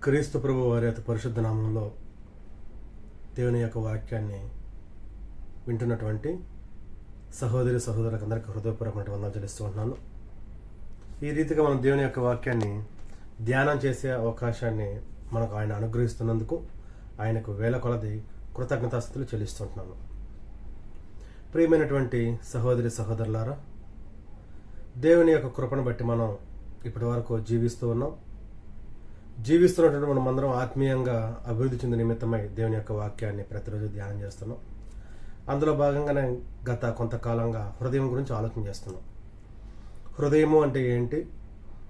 క్రీస్తు ప్రభు వారి అతి పరిశుద్ధ నామంలో దేవుని యొక్క వాక్యాన్ని వింటున్నటువంటి సహోదరులకు అందరికీ హృదయపూర్వకమైన వందనాలు చెల్లిస్తూ ఉంటున్నాను. ఈ రీతిగా మనం దేవుని యొక్క వాక్యాన్ని ధ్యానం చేసే అవకాశాన్ని మనకు ఆయన అనుగ్రహిస్తున్నందుకు ఆయనకు వేల కొలది కృతజ్ఞతాస్తుతులు చెల్లిస్తుంటున్నాను. ప్రియమైనటువంటి సహోదరులారా, దేవుని యొక్క కృపను బట్టి మనం ఇప్పటి వరకు జీవిస్తున్నటువంటి మనం అందరం ఆత్మీయంగా అభివృద్ధి చెందిన నిమిత్తమై దేవుని యొక్క వాక్యాన్ని ప్రతిరోజు ధ్యానం చేస్తున్నాం. అందులో భాగంగానే గత కొంతకాలంగా హృదయం గురించి ఆలోచన చేస్తున్నాం. హృదయము అంటే ఏంటి,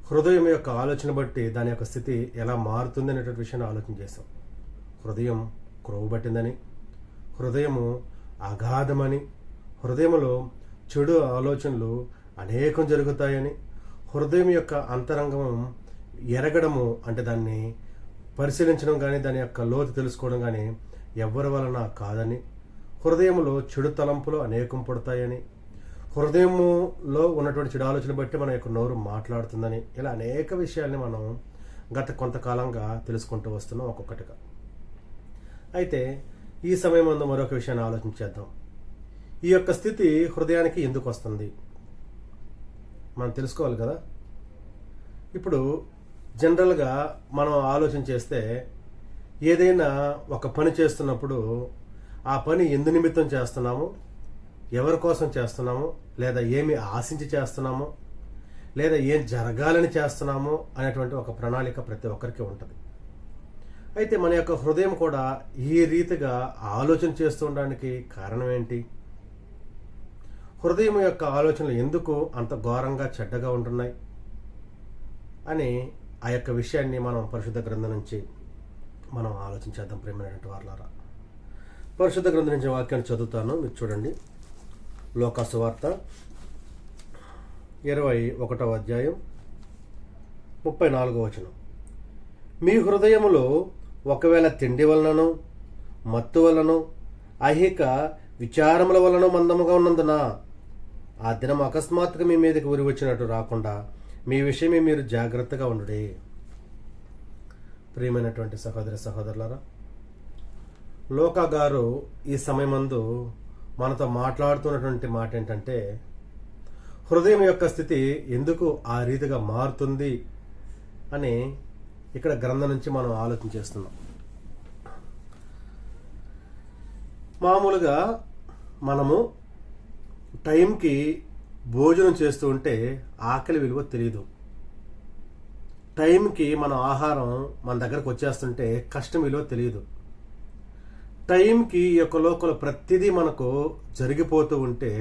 హృదయం యొక్క ఆలోచన బట్టి దాని యొక్క స్థితి ఎలా మారుతుంది అనేటువంటి విషయాన్ని ఆలోచన చేస్తాం. హృదయం క్రొవ్వుబట్టిందని, హృదయము అగాధమని, హృదయంలో చెడు ఆలోచనలు అనేకం జరుగుతాయని, హృదయం యొక్క అంతరంగం ఎరగడము అంటే దాన్ని పరిశీలించడం కానీ దాని యొక్క లోతు తెలుసుకోవడం కానీ ఎవరి వలన కాదని, హృదయంలో చెడు తలంపులు అనేకం పుడతాయని, హృదయములో ఉన్నటువంటి చెడు ఆలోచన బట్టి మన యొక్క నోరు మాట్లాడుతుందని, ఇలా అనేక విషయాల్ని మనం గత కొంతకాలంగా తెలుసుకుంటూ వస్తున్నాం ఒక్కొక్కటిగా. అయితే ఈ సమయం ముందు మరొక విషయాన్ని ఆలోచించేద్దాం. ఈ యొక్క స్థితి హృదయానికి ఎందుకు వస్తుంది మనం తెలుసుకోవాలి కదా. ఇప్పుడు జనరల్గా మనం ఆలోచన చేస్తే ఏదైనా ఒక పని చేస్తున్నప్పుడు ఆ పని ఎందు నిమిత్తం చేస్తున్నాము, ఎవరి కోసం చేస్తున్నాము, లేదా ఏమి ఆశించి చేస్తున్నాము, లేదా ఏం జరగాలని చేస్తున్నాము అనేటువంటి ఒక ప్రణాళిక ప్రతి ఒక్కరికి ఉంటుంది. అయితే మన యొక్క హృదయం కూడా ఈ రీతిగా ఆలోచన చేస్తూ ఉండడానికి కారణం ఏంటి? హృదయం యొక్క ఆలోచనలు ఎందుకు అంత ఘోరంగా చెడ్డగా ఉంటున్నాయి అని ఆ యొక్క విషయాన్ని మనం పరిశుద్ధ గ్రంథం నుంచి మనం ఆలోచించేద్దాం. ప్రేమైనటువంటి వారలారా, పరిశుద్ధ గ్రంథం నుంచి వాక్యాన్ని చదువుతాను, మీరు చూడండి. లోకా సువార్త 21వ అధ్యాయం 34వ వచనం. మీ హృదయములో ఒకవేళ తిండి వలనను, మత్తు వలన, ఐహిక విచారముల వలన మందముగా ఉన్నందున ఆ దినం అకస్మాత్తుగా మీ మీదకి ఉరి వచ్చినట్టు రాకుండా మీ విషయమే మీరు జాగ్రత్తగా ఉండుడే. ప్రియమైనటువంటి సహోదరులారా, లోకా గారు ఈ సమయమందు మనతో మాట్లాడుతున్నటువంటి మాట ఏంటంటే, హృదయం యొక్క స్థితి ఎందుకు ఆ రీతిగా మారుతుంది అని ఇక్కడ గ్రంథం నుంచి మనం ఆలోచన చేస్తున్నాం. మామూలుగా మనము టైంకి భోజనం చేస్తూ ఉంటే ఆకలి విలువ తెలియదు. టైంకి మన ఆహారం మన దగ్గరకు వచ్చేస్తుంటే కష్టం విలువ తెలియదు. టైంకి ఈ యొక్క లోకంలో ప్రతిదీ మనకు జరిగిపోతూ ఉంటే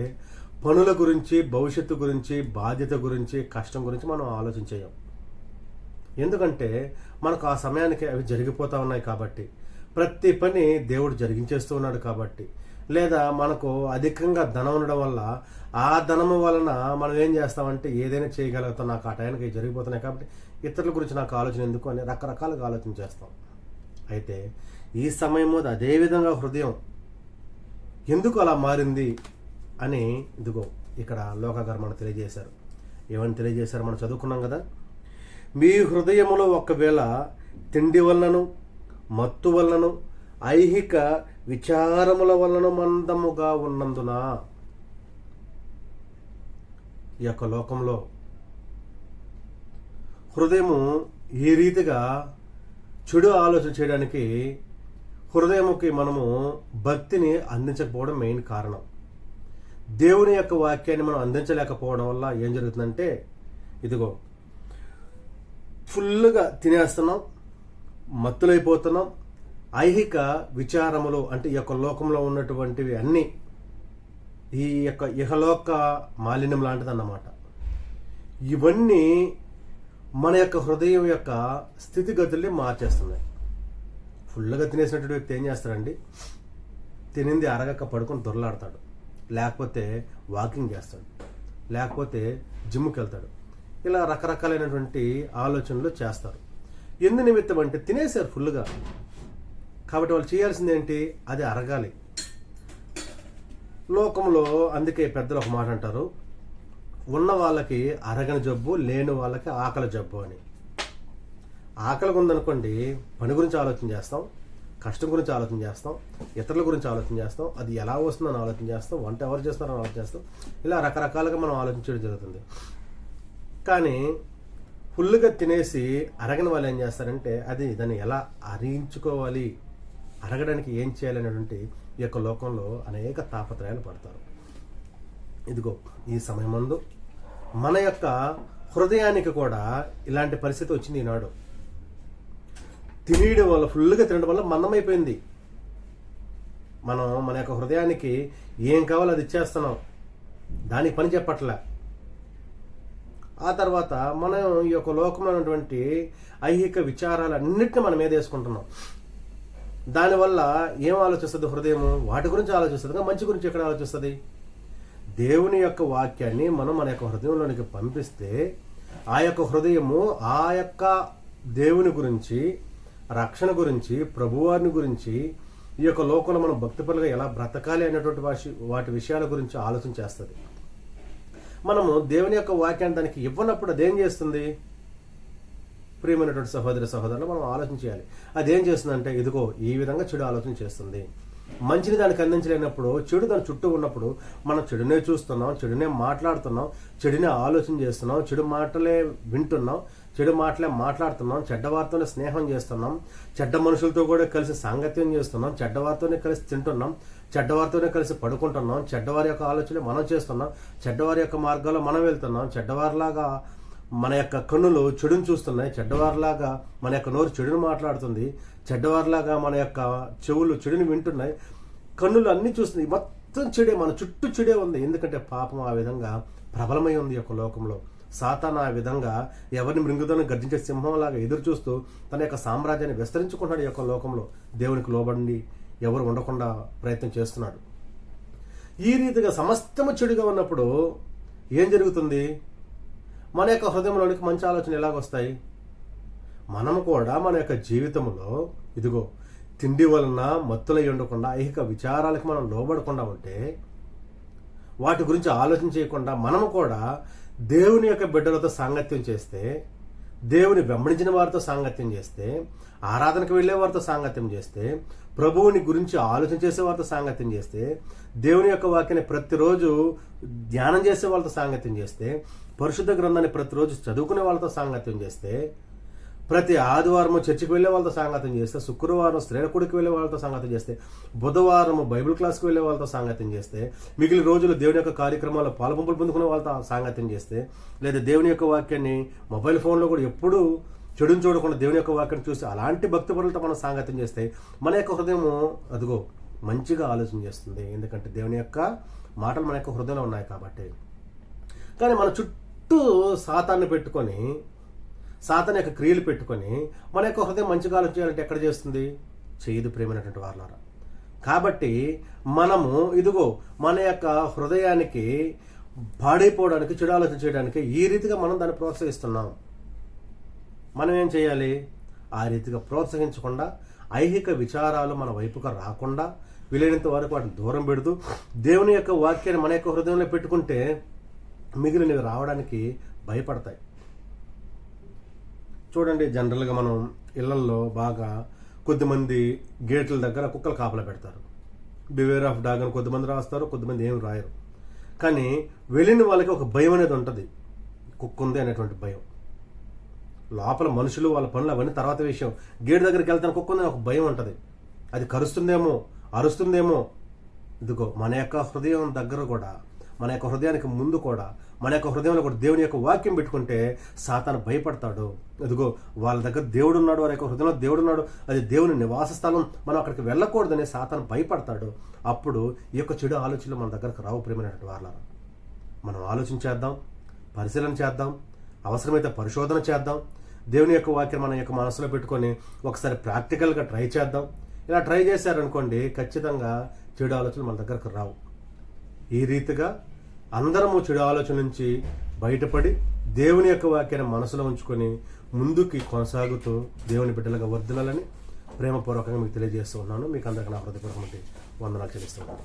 పనుల గురించి, భవిష్యత్తు గురించి, బాధ్యత గురించి, కష్టం గురించి మనం ఆలోచించాం. ఎందుకంటే మనకు ఆ సమయానికి అవి జరిగిపోతూ ఉన్నాయి కాబట్టి, ప్రతి పని దేవుడు జరిగించేస్తూ ఉన్నాడు కాబట్టి, లేదా మనకు అధికంగా ధనం ఉండడం వల్ల ఆ ధనము వలన మనం ఏం చేస్తామంటే ఏదైనా చేయగలుగుతాం, నాకు ఆ టైంకి జరిగిపోతున్నాయి కాబట్టి ఇతరుల గురించి నాకు ఆలోచన ఎందుకు అని రకరకాలుగా ఆలోచన చేస్తాం. అయితే ఈ సమయం మీద అదేవిధంగా హృదయం ఎందుకు అలా మారింది అని ఇదిగో ఇక్కడ లోకా గారు మనకు తెలియజేశారు. ఏమని తెలియజేశారు మనం చదువుకున్నాం కదా. మీ హృదయములో ఒకవేళ తిండి వలనను, మత్తు వలనను, ఐహిక విచారముల వలన మందముగా ఉన్నందున, ఈ యొక్క లోకంలో హృదయము ఈ రీతిగా చెడు ఆలోచన చేయడానికి హృదయముకి మనము భక్తిని అందించకపోవడం మెయిన్ కారణం. దేవుని యొక్క వాక్యాన్ని మనం అందించలేకపోవడం వల్ల ఏం జరుగుతుందంటే, ఇదిగో ఫుల్గా తినేస్తున్నాం, మత్తులైపోతున్నాం. ఐహిక విచారములు అంటే ఈ యొక్క లోకంలో ఉన్నటువంటివి అన్నీ ఈ యొక్క ఇహలోక మాలిన్యం లాంటిది అన్నమాట. ఇవన్నీ మన యొక్క హృదయం యొక్క స్థితిగతుల్ని మార్చేస్తున్నాయి. ఫుల్గా తినేసినటువంటి వ్యక్తి ఏం చేస్తాడండి, తినింది అరగక పడుకొని దొరలాడతాడు, లేకపోతే వాకింగ్ చేస్తాడు, లేకపోతే జిమ్కి వెళ్తాడు. ఇలా రకరకాలైనటువంటి ఆలోచనలు చేస్తారు. ఎందు నిమిత్తం అంటే తినేశారు ఫుల్గా కాబట్టి వాళ్ళు చేయాల్సింది ఏంటి, అది అరగాలి. లోకంలో అందుకే పెద్దలు ఒక మాట అంటారు, ఉన్న వాళ్ళకి అరగని జబ్బు, లేని వాళ్ళకి ఆకలి జబ్బు అని. ఆకలిగా ఉందనుకోండి, పని గురించి ఆలోచన చేస్తాం, కష్టం గురించి ఆలోచన చేస్తాం, ఇతరుల గురించి ఆలోచన చేస్తాం, అది ఎలా వస్తుందని ఆలోచన చేస్తాం, వంట ఎవరు చేస్తున్నారని ఆలోచన చేస్తాం. ఇలా రకరకాలుగా మనం ఆలోచించడం జరుగుతుంది. కానీ ఫుల్గా తినేసి అరగని వాళ్ళు ఏం చేస్తారంటే దాన్ని ఎలా అరించుకోవాలి, అరగడానికి ఏం చేయాలనేటువంటి ఈ యొక్క లోకంలో అనేక తాపత్రయాలు పడతారు. ఇదిగో ఈ సమయం ముందు మన యొక్క హృదయానికి కూడా ఇలాంటి పరిస్థితి వచ్చింది. ఈనాడు తినేయడం వల్ల, ఫుల్గా తినడం వల్ల మందమైపోయింది. మనం మన యొక్క హృదయానికి ఏం కావాలో అది ఇచ్చేస్తున్నాం, దానికి పని చెప్పట్లే. ఆ తర్వాత మనం ఈ యొక్క లోకమైనటువంటి ఐహిక విచారాలన్నిటిని మనం మీద వేసుకుంటున్నాం. దానివల్ల ఏం ఆలోచిస్తుంది హృదయము? వాటి గురించి ఆలోచిస్తుంది, మంచి గురించి ఎక్కడ ఆలోచిస్తుంది? దేవుని యొక్క వాక్యాన్ని మనం మన యొక్క హృదయంలోనికి పంపిస్తే ఆ యొక్క హృదయము ఆ యొక్క దేవుని గురించి, రక్షణ గురించి, ప్రభువారిని గురించి, ఈ యొక్క లోకంలో మనం భక్తిపరులుగా ఎలా బ్రతకాలి అనేటువంటి వాటి విషయాల గురించి ఆలోచన చేస్తుంది. మనము దేవుని యొక్క వాక్యాన్ని దానికి ఇవ్వనప్పుడు అదేం చేస్తుంది? ప్రియమైనటువంటి సహోదరులు, మనం ఆలోచన చేయాలి. అదేం చేస్తుందంటే ఇదిగో ఈ విధంగా చెడు ఆలోచన చేస్తుంది. మంచిని దానికి అందించలేనప్పుడు, చెడు దాని చుట్టూ ఉన్నప్పుడు మనం చెడునే చూస్తున్నాం, చెడునే మాట్లాడుతున్నాం, చెడునే ఆలోచన చేస్తున్నాం, చెడు మాటలే వింటున్నాం, చెడు మాటలే మాట్లాడుతున్నాం, చెడ్డవారితోనే స్నేహం చేస్తున్నాం, చెడ్డ మనుషులతో కూడా కలిసి సాంగత్యం చేస్తున్నాం, చెడ్డవారితోనే కలిసి తింటున్నాం, చెడ్డవారితోనే కలిసి పడుకుంటున్నాం, చెడ్డవారి యొక్క ఆలోచనలు మనం చేస్తున్నాం, చెడ్డవారి యొక్క మార్గాల్లో మనం వెళ్తున్నాం, చెడ్డవారిలాగా మన యొక్క కన్నులు చెడును చూస్తున్నాయి, చెడ్డవారిలాగా మన యొక్క నోరు చెడును మాట్లాడుతుంది, చెడ్డవారిలాగా మన యొక్క చెవులు చెడుని వింటున్నాయి, కన్నులు అన్నీ చూస్తున్నాయి. మొత్తం చెడే, మన చుట్టూ చెడే ఉంది. ఎందుకంటే పాపం ఆ విధంగా ప్రబలమై ఉంది ఈ యొక్క లోకంలో. సాతాను ఆ విధంగా ఎవరిని మృంగుదలను గర్జించే సింహంలాగా ఎదురు చూస్తూ తన యొక్క సామ్రాజ్యాన్ని విస్తరించుకుంటున్నాడు ఈ యొక్క లోకంలో. దేవునికి లోబడి ఎవరు ఉండకుండా ప్రయత్నం చేస్తున్నాడు. ఈ రీతిగా సమస్తము చెడుగా ఉన్నప్పుడు ఏం జరుగుతుంది? మన యొక్క హృదయంలోనికి మంచి ఆలోచన ఎలాగొస్తాయి? మనము కూడా మన యొక్క జీవితంలో ఇదిగో తిండి వలన మత్తులై ఉండకుండా, ఐహిక విచారాలకు మనం లోబడకుండా ఉంటే, వాటి గురించి ఆలోచన చేయకుండా మనము కూడా దేవుని యొక్క బిడ్డలతో సాంగత్యం చేస్తే, దేవుని వెంబడించిన వారితో సాంగత్యం చేస్తే, ఆరాధనకు వెళ్ళే వారితో సాంగత్యం చేస్తే, ప్రభువుని గురించి ఆలోచన చేసే వారితో సాంగత్యం చేస్తే, దేవుని యొక్క వాక్యాన్ని ప్రతిరోజు ధ్యానం చేసే వాళ్ళతో సాంగత్యం చేస్తే, పరిశుద్ధ గ్రంథాన్ని ప్రతిరోజు చదువుకునే వాళ్ళతో సాంగత్యం చేస్తే, ప్రతి ఆదివారము చర్చికి వెళ్ళే వాళ్ళతో సాంగత్యం చేస్తే, శుక్రవారం స్త్రీల కూడికి వెళ్ళే వాళ్ళతో సాంగత్యం చేస్తే, బుధవారం బైబిల్ క్లాస్కి వెళ్ళే వాళ్ళతో సాంగత్యం చేస్తే, మిగిలిన రోజులు దేవుని యొక్క కార్యక్రమాల్లో పాలుపంపులు పొందుకునే వాళ్ళతో సాంగత్యం చేస్తే, లేదా దేవుని యొక్క వాక్యాన్ని మొబైల్ ఫోన్లో కూడా ఎప్పుడూ చెడుని చూడకుండా దేవుని యొక్క వాక్యాన్ని చూసి అలాంటి భక్తి పరులతో మనం సాంగత్యం చేస్తే మన యొక్క హృదయము అదిగో మంచిగా ఆలోచన చేస్తుంది. ఎందుకంటే దేవుని యొక్క మాటలు మన యొక్క హృదయంలో ఉన్నాయి కాబట్టి. కానీ మన చుట్టూ సాతాన్ని పెట్టుకొని, సాతాన్ యొక్క క్రియలు పెట్టుకొని మన యొక్క హృదయం మంచిగా ఆలోచన చేయాలంటే ఎక్కడ చేస్తుంది? చేయదు ప్రేమైనటువంటి వారులారా. కాబట్టి మనము ఇదిగో మన యొక్క హృదయానికి పాడైపోవడానికి, చెడు ఆలోచన చేయడానికి ఈ రీతిగా మనం దాన్ని ప్రోత్సహిస్తున్నాం. మనం ఏం చేయాలి? ఆ రీతిగా ప్రోత్సహించకుండా, ఐహిక విచారాలు మన వైపుగా రాకుండా వీలైనంత వరకు వాటిని దూరం పెడుతూ దేవుని యొక్క వాక్యాన్ని మన యొక్క హృదయంలో పెట్టుకుంటే మిగిలినవి రావడానికి భయపడతాయి. చూడండి, జనరల్గా మనం ఇళ్లల్లో బాగా కొద్దిమంది గేట్ల దగ్గర కుక్కలు కాపలా పెడతారు. బివేర్ ఆఫ్ డాగ్ అని కొద్దిమంది రాస్తారు, కొద్దిమంది ఏమి రాయరు. కానీ వెళ్ళిన వాళ్ళకి ఒక భయం అనేది ఉంటుంది, కుక్క ఉంది అనేటువంటి భయం. లోపల మనుషులు వాళ్ళ పనులు అవన్నీ తర్వాత విషయం. గేట్ దగ్గరికి వెళ్తాను కుక్క ఉంది ఒక భయం ఉంటుంది. అది కరుస్తుందేమో, అరుస్తుందేమో. ఇదిగో మన యొక్క హృదయం దగ్గర కూడా, మన యొక్క హృదయానికి ముందు కూడా, మన యొక్క హృదయంలో కూడా దేవుని యొక్క వాక్యం పెట్టుకుంటే సాతాను భయపడతాడు. ఇదిగో వాళ్ళ దగ్గర దేవుడు ఉన్నాడు, వారి యొక్క హృదయంలో దేవుడు ఉన్నాడు, అది దేవుని నివాస స్థలం, మనం అక్కడికి వెళ్ళకూడదని సాతాను భయపడతాడు. అప్పుడు ఈ యొక్క చెడు ఆలోచనలు మన దగ్గరకు రావు. ప్రేమైనటువంటి వాళ్ళారా, మనం ఆలోచన చేద్దాం, పరిశీలన చేద్దాం, అవసరమైతే పరిశోధన చేద్దాం. దేవుని యొక్క వాక్యం మన యొక్క మనసులో పెట్టుకొని ఒకసారి ప్రాక్టికల్గా ట్రై చేద్దాం. ఇలా ట్రై చేశారనుకోండి, ఖచ్చితంగా చెడు ఆలోచనలు మన దగ్గరకు రావు. ఈ రీతిగా అందరము చెడు ఆలోచన నుంచి బయటపడి దేవుని యొక్క వాక్యాన్ని మనసులో ఉంచుకొని ముందుకి కొనసాగుతూ దేవుని బిడ్డలుగా వర్ధిల్లాలని ప్రేమపూర్వకంగా మీకు తెలియజేస్తూ ఉన్నాను. మీకు అందరికీ నా హృదయపూర్వక వందనాలు చెల్లిస్తున్నాను.